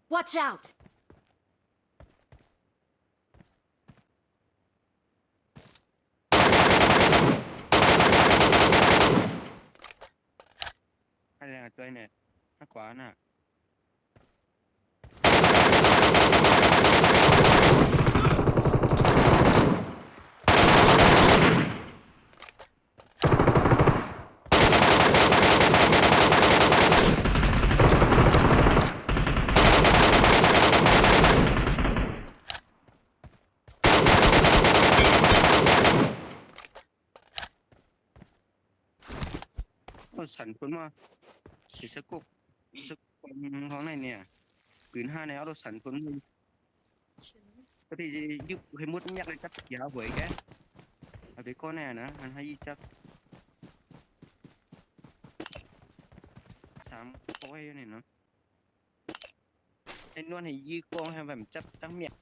Watch out! อะไรนะตัวเนี่ยหน้าขวาน่ะก็สั่นคนว่าสิสกุกสกุกของไหนเนี่ยปืน5 แนวเราสั่นคนมึงก็ที่ยุบให้มุดยักเลยจับยาวหวยแกเอาไปก้อนแน่นะอันให้จับ3ก้อยนี่เนาะไอ้นวลให้ยี่กองให้แบบจับตั้งเมีย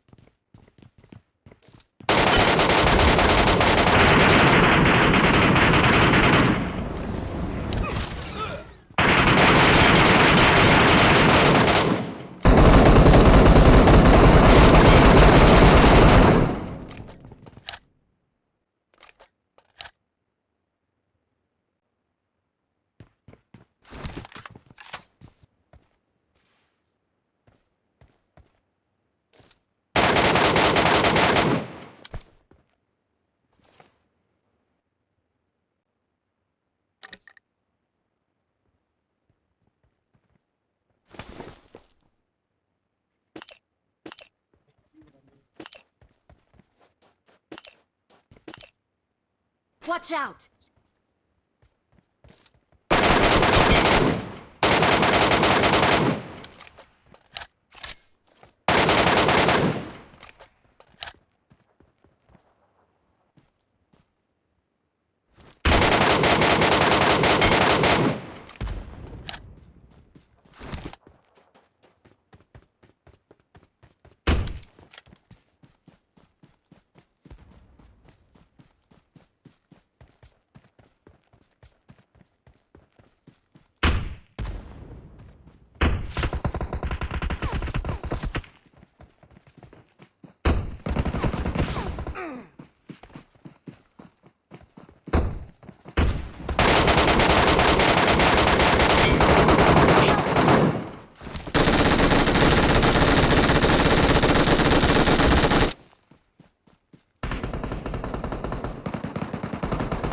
Watch out!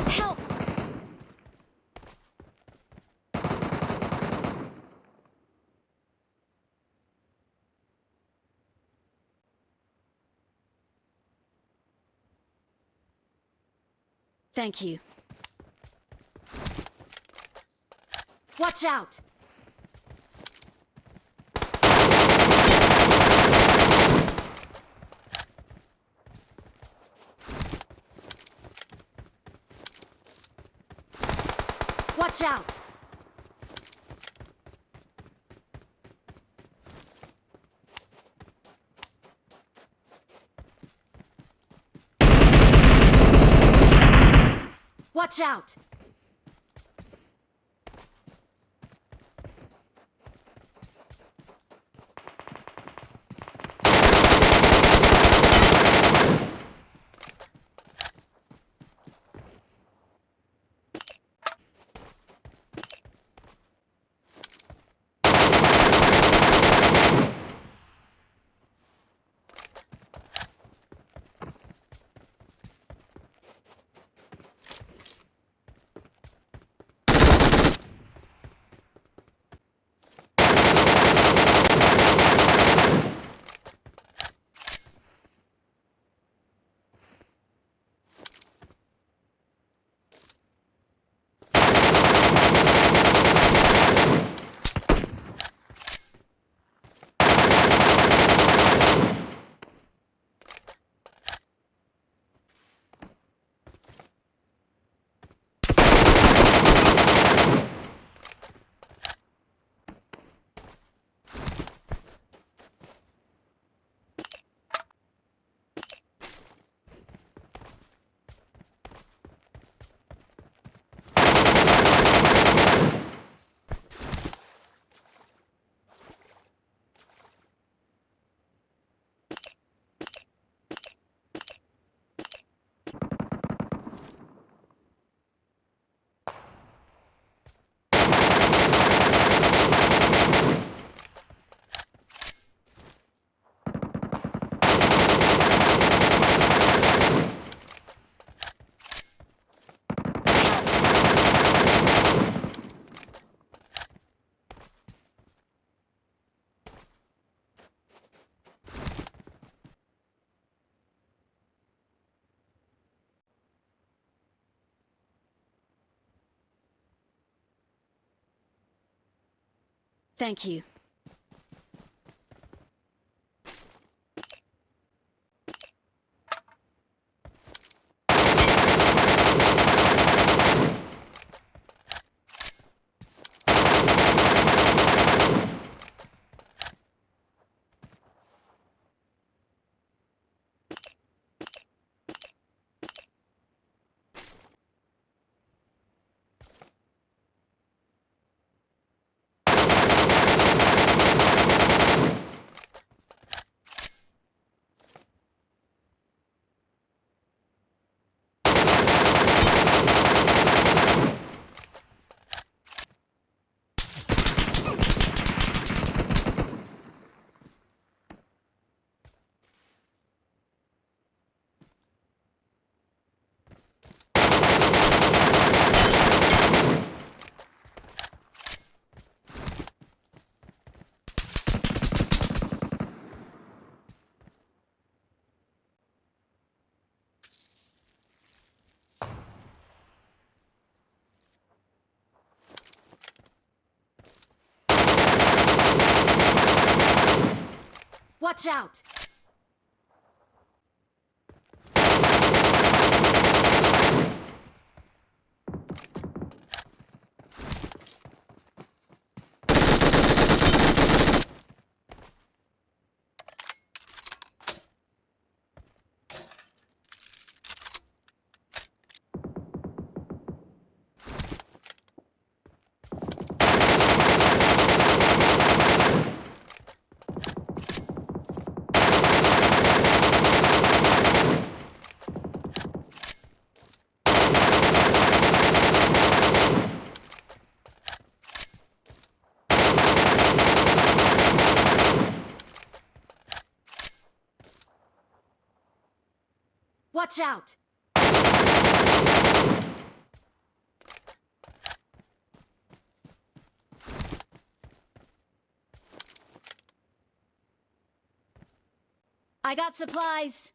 Help! Thank you. Watch out! Watch out! Watch out! Thank you. Watch out! Watch out! I got supplies.